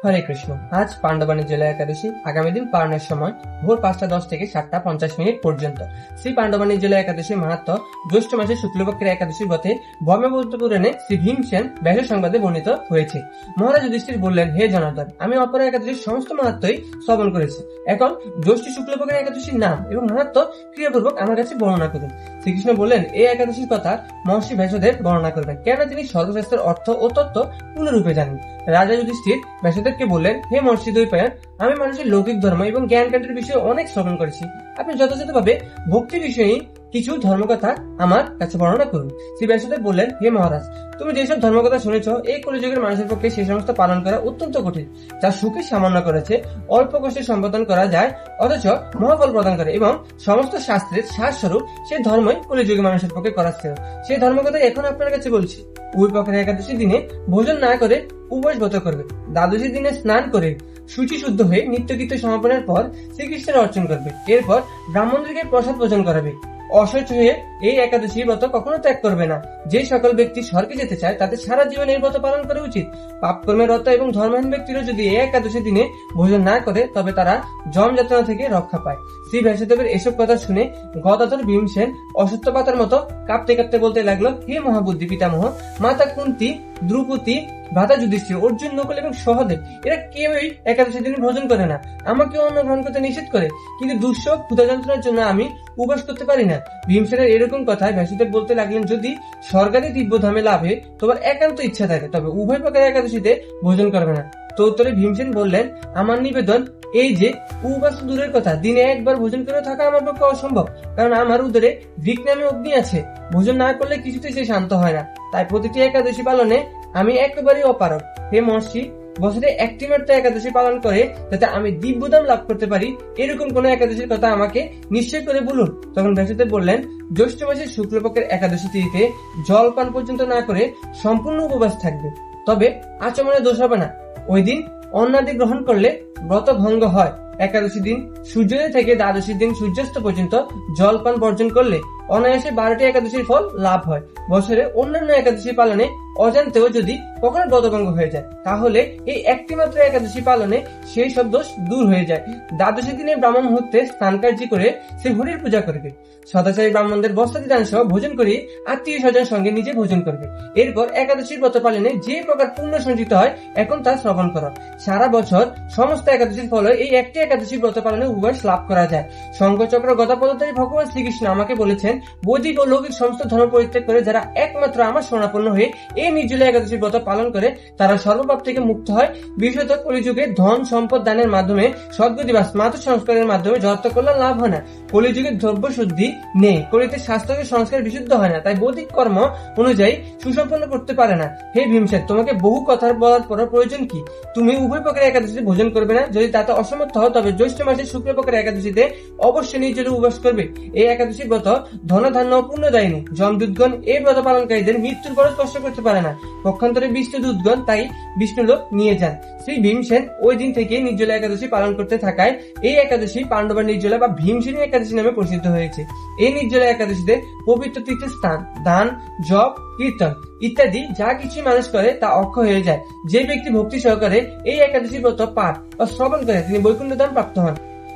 হরে কৃষ্ণ। আজ পাণ্ডবানী জেলা একাদশী। আগামী দিন পালনের সময় ভোর 5:10 থেকে 7:50 পর্যন্ত। শ্রী পাণ্ডবানী জেলা একাদশী মাহাত্ম্য জ্যৈষ্ঠ মাসের শুক্লপক্ষের একাদশীর পথে ব্রহ্মপুত্র পুরাণে শ্রী ভীমসেন ব্যাস সংবাদে বর্ণিত হয়েছে। মহারাজ যুধিষ্ঠির বললেন, হে জনার্দন, আমি অপর একাদশীর সমস্ত মাহাত্ম্যই শ্রবণ করেছি। এখন জ্যৈষ্ঠ শুক্লপক্ষের একাদশীর নাম এবং মাহাত্ম্য ক্রিয়াপূর্বক আমার কাছে বর্ণনা করুন। শ্রীকৃষ্ণ বললেন, এই একাদশীর কথা মহর্ষি ব্যাসদেব বর্ণনা করবেন, কেন তিনি সর্বশাস্ত্রের অর্থ ও তত্ত্ব পূর্ণরূপে জানেন। রাজা যুধিষ্ঠির ব্যাসদেবকে বললেন, হে মহর্ষি দ্বৈপায়ন, আমি মানুষের লৌকিক ধর্ম এবং জ্ঞান কাণ্ডের বিষয়ে অনেক শ্রবণ করেছি। আপনি যথাযথভাবে ভক্তি বিষয়ে কিছু ধর্মকথা আমার কাছে বর্ণনা করুন। শ্রী ব্যাসদেব বললেন, হে মহারাজ, তুমি যেসব ধর্মকথা শুনেছ, এই কলিযুগের মানুষের পক্ষে সেই সমস্ত পালন করা অত্যন্ত কঠিন, যা সুখে সামান্য করেছে, অল্প কষ্টে সম্পাদন করা যায়, অথচ মহাফল প্রদান করে এবং সমস্ত শাস্ত্রের সারস্বরূপ সেই ধর্মই কলিযুগের মানুষের পক্ষে করাচ্ছে। সেই ধর্মকথা এখন আপনার কাছে বলছি। উভয় পক্ষের একাদশী দিনে ভোজন না করে উপবাস ব্রত করবে। দ্বাদশী দিনে স্নান করে শুচি শুদ্ধ হয়ে নিত্যগীত সমাপনের পর শ্রীকৃষ্ণের অর্চন করবে। এরপর ব্রাহ্মণদেরকে প্রসাদ ভোজন করাবে। অশৌচ হয়ে এই একাদশী ব্রত কখনো ত্যাগ করবে না। যে সকল ব্যক্তি স্বর্গে যেতে চায় তাদের সারা জীবন এই ব্রত পালন করা উচিত। পাপ কর্মের রত এবং ধর্মহীন ব্যক্তিরা যদি এই একাদশী দিনে ভোজন না করে তবে তারা যম যাতনা থেকে রক্ষা পায়। শ্রী ব্যাসদেবের এসব কথা শুনে গদাধর ভীমসেন অসত্য পাতার মতো কাঁপতে কাঁপতে বলতে লাগলো, হে মহাবুদ্ধি পিতামহ, মাতা কুন্তী, দ্রৌপদী, ভ্রাতা যুধিষ্ঠির, অর্জুন, নকুল এবং সহদেব এরা কেউই একাদশী দিনে ভোজন করে না। আমাকে অন্ন গ্রহণ করতে নিষেধ করে, কিন্তু দুঃখ ক্ষুধা যন্ত্রণার জন্য আমি উপবাস করতে পারি না। ভীমসেনের এরকম কথায় ব্যাসদেব বলতে লাগলেন, যদি স্বর্গাদি দিব্যধামে লাভে তোমার একান্ত ইচ্ছা থাকে তবে উভয় প্রকার একাদশীতে ভোজন করবে না। তো উত্তরে ভীমসেন বললেন, আমার নিবেদন এই যে উপবাস দূরের কথা, দিনে একবার ভোজন করে থাকা আমার পক্ষে অসম্ভব, কারণ আমার উদরে ভিক নামে অগ্নি আছে। ভোজন না করলে কিছুতেই সে শান্ত হয় না। তাই প্রতিটি একাদশী পালনে আমি একেবারেই অপারগ। হে মহর্ষি, বছরে একটি মাত্র একাদশী পালন করে যাতে আমি দিব্যধাম লাভ করতে পারি, এরকম কোন একাদশীর কথা আমাকে নিশ্চয় করে বলুন। তখন ব্যাসদেব বললেন, জ্যৈষ্ঠ মাসের শুক্লপক্ষের একাদশী তিথিতে জল পান পর্যন্ত না করে সম্পূর্ণ উপবাস থাকবে, তবে আচমনে দোষ হবে না। ওই দিন অন্নাদি গ্রহণ করলে ব্রত ভঙ্গ হয়। একাদশী দিন সূর্যোদয় থেকে দ্বাদশী দিন সূর্যাস্ত পর্যন্ত জল পান বর্জন করলে অনায়াসে 12টি একাদশীর ফল লাভ হয়। বছরে অন্যান্য একাদশী পালনে অজান্তেও যদি কখনো ব্রতভঙ্গ হয়ে যায় তাহলে এই একটি মাত্র একাদশী পালনে সেই সব দোষ দূর হয়ে যায়। দ্বাদশী দিনে ব্রাহ্মণ মুহূর্তে স্নান কার্য করে সে হরির পূজা করবে। সদাচারী ব্রাহ্মণদের বস্ত্রাদি দান সহ ভোজন করে আত্মীয় স্বজন সঙ্গে নিজে ভোজন করবে। এরপর একাদশীর ব্রত পালনে যে প্রকার পুণ্য সঞ্চিত হয় এখন তা শ্রবণ করো। সারা বছর সমস্ত একাদশীর ফলে এই একটি একাদশী ব্রত পালনে উপবাস লাভ করা যায়। শঙ্খচক্র গদা পদধারী ভগবান শ্রীকৃষ্ণ আমাকে বলেছেন, বৈদিক ও লৌকিক সমস্ত ধর্ম পরিত্যাগ করে যারা একমাত্র আমার শরণাপন্ন হয়ে এই নির্জলা একাদশী ব্রত পালন করে তারা সর্বপাপ থেকে মুক্ত হয়। বিশেষত কলিযুগে ধন সম্পদ দানের মাধ্যমে সদ্গতি বা স্মার্ত সংস্কারের মাধ্যমে যত কল্যাণ লাভ হয় না। কলিযুগে দ্রব্য শুদ্ধি নেই, কলিতে স্বাস্থ্যকে সংস্কার বিশুদ্ধ হয় না, তাই বৈদিক কর্ম অনুযায়ী সুসম্পন্ন করতে পারে না। হে ভীমসেন, তোমাকে বহু কথা বলার পর প্রয়োজন কি? তুমি উভয় প্রকারের একাদশীতে ভোজন করবে না। যদি তাতে অসমর্থ হও তবে জ্যৈষ্ঠ মাসের শুক্লপক্ষের একাদশীতে অবশ্যই নির্জলে উপবাস করবে। এই একাদশী ব্রত ধনধান্য ও পুণ্যদায়িনী। যমদূতগণ এই ব্রত পালনকারীদের মৃত্যুর পর স্পর্শ করতে পারে না। পক্ষান্তরে বিষ্ণুদূতগণ তাই বিষ্ণুলোক নিয়ে যান। শ্রী ভীমসেন ওই দিন থেকে নির্জলা একাদশী পালন করতে থাকায় এই একাদশী পাণ্ডবা নির্জলা বা ভীমসেনী একাদশী নামে পরিচিত হয়েছে। এই নির্জলা একাদশীতে পবিত্র তীর্থের স্থান, দান, জপ, কীর্তন ইত্যাদি যা কিছু মানুষ করে তা অক্ষয় হয়ে যায়। যে ব্যক্তি ভক্তি সহকারে এই একাদশী ব্রত পাঠ ও শ্রবণ করে তিনি বৈকুণ্ঠ ধাম প্রাপ্ত হন।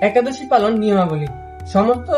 একাদশী পালন নিয়মাবলী। সমস্ত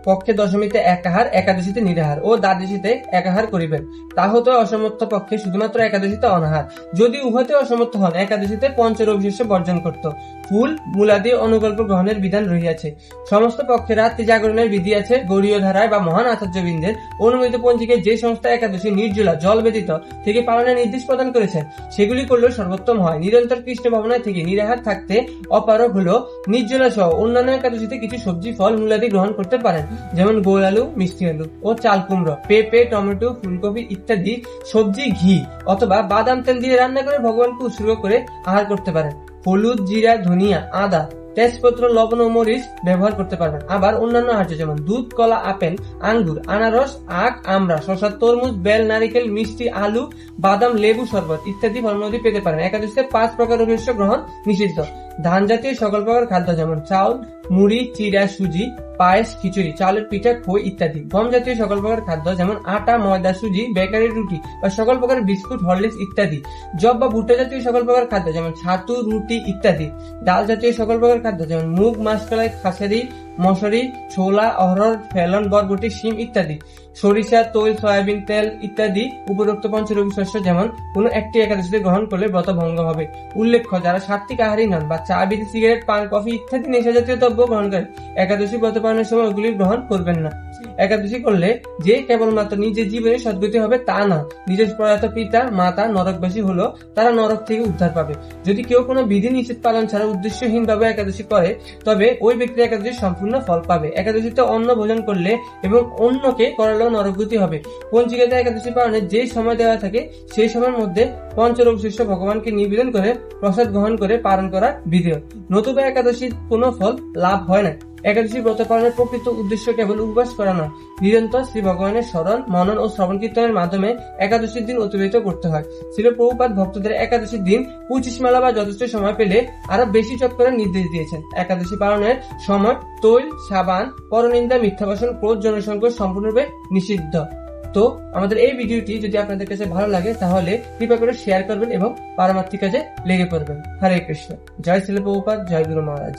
পক্ষে দশমীতে একাহার, একাদশীতে নিরাহার ও দ্বাদশীতে একাহার করিবেন। তা হতে অসমর্থ পক্ষে শুধুমাত্র একাদশীতে অনাহার। যদি উভয়তে অসমর্থ হন একাদশীতে পঞ্চরবিশেষ বর্জন করত। ফুল মূলাদি অনুকল্প গ্রহণের বিধান রহিয়াছে। সমস্ত পক্ষে রাত্রি জাগরণের বিধি আছে। গৌড়ীয় ধারায় বা মহান আচার্যবৃন্দের অনুমোদিত পঞ্জিকে যে সমস্ত একাদশী নির্জলা জল ব্যতীত থেকে পালনের নির্দেশ প্রদান করেছেন সেগুলি করলেও সর্বোত্তম হয়। নিরন্তর কৃষ্ণ ভাবনায় থেকে নিরাহার থাকতে অপারগ হলো নির্জলা সহ অন্যান্য একাদশীতে কিছু সবজি ফল মূলাদি গ্রহণ করতে পারেন, যেমন গোল আলু, মিষ্টি আলু ও চাল কুমড়ো, পেঁপে, টমেটো, ফুলকপি ইত্যাদি সবজি, ঘি অথবা বাদাম তেল দিয়ে রান্না করে ভগবানকে উৎসর্গ করে আহার করতে পারেন। হলুদ, জিরা, ধনিয়া, আদা, তেজপত্র, লবণ ও মরিচ ব্যবহার করতে পারবেন। আবার অন্যান্য আহার্য যেমন দুধ, কলা, আপেল, আঙ্গুর, আনারস, আখ, আমড়া, শসা, তরমুজ, বেল, নারিকেল, মিষ্টি, আলু, বাদাম, লেবু শরবত ইত্যাদি ফলমূলাদি পেতে পারেন। একাদশীতে 5 প্রকার শস্য গ্রহণ নিষিদ্ধ। ধান জাতীয় সকল প্রকার খাদ্য যেমন চাউল, মুড়ি, চিড়া, সুজি, পায়েস, খিচুড়ি, চালের পিঠা, খই ইত্যাদি। গম জাতীয় সকল প্রকার খাদ্য যেমন আটা, ময়দা, সুজি, বেকারি, রুটি বা সকল প্রকার বিস্কুট, হরলিক্স ইত্যাদি। জব বা ভুট্টা জাতীয় সকল প্রকার খাদ্য যেমন ছাতু, রুটি ইত্যাদি। ডাল জাতীয় সকল প্রকার খাদ্য যেমন মুগ, মাসকলাই, খাসারি, মসুরি, ছোলা, অহরহ, ফেলন, বরবটি, শিম ইত্যাদি। সরিষা, তৈল, সয়াবিন তেল ইত্যাদি। উপরোক্ত পঞ্চরবি শস্য যেমন কোনো একটি একাদশীতে গ্রহণ করলে ব্রত ভঙ্গ হবে। উল্লেখ্য, যারা সাত্ত্বিক আহারী নন বা চা, বিড়ি, সিগারেট, পান, কফি ইত্যাদি নেশা জাতীয় দ্রব্য গ্রহণ করেন, একাদশী ব্রত পালনের সময় ওগুলি গ্রহণ করবেন না। একাদশী করলে যে কেবলমাত্র নিজের জীবনে সদ্গতি হবে তা না, নিজের প্রয়াত পিতা মাতা নরকবাসী হলো তারা নরক থেকে উদ্ধার পাবে। যদি কেউ কোনো বিধি নিষেধ পালন ছাড়া উদ্দেশ্যহীন ভাবে একাদশী করে, তবে ওই ব্যক্তি একাদশী সম্পূর্ণ ফল পাবে। একাদশীতে অন্ন ভোজন করলে এবং অন্যকে করালেও নরকগতি হবে। পঞ্জিকাতে একাদশী পালনের যে সময় দেওয়া থাকে সেই সময়ের মধ্যে পঞ্চরবি শস্য ভগবানকে নিবেদন করে প্রসাদ গ্রহণ করে পালন করা বিধেয়। নতুবা একাদশীর কোনো ফল লাভ হয় না। একাদশী ব্রত পালনের প্রকৃত উদ্দেশ্য কেবল উপবাস করা নয়, নিরন্তর শ্রী ভগবানের স্মরণ, মনন ও শ্রবণ কীর্তনের মাধ্যমে একাদশীর দিন অতিবাহিত করতে হয়। শ্রীল প্রভুপাদ ভক্তদের একাদশীর দিন 25 মালা বা যথেষ্ট সময় পেলে আরো বেশি জপ করার নির্দেশ দিয়েছেন। একাদশী পালনের সময় তৈল, সাবান, পরনিন্দা, মিথ্যা ভাষণ, ক্রোধ, জনসংযোগ সম্পূর্ণরূপে নিষিদ্ধ। তো আমাদের এই ভিডিওটি যদি আপনাদের কাছে ভালো লাগে তাহলে কৃপা করে শেয়ার করবেন এবং পারমার্থিক কাজে লেগে পড়বেন। হরে কৃষ্ণ। জয় শ্রীল প্রভুপাদ, জয় গুরু মহারাজ।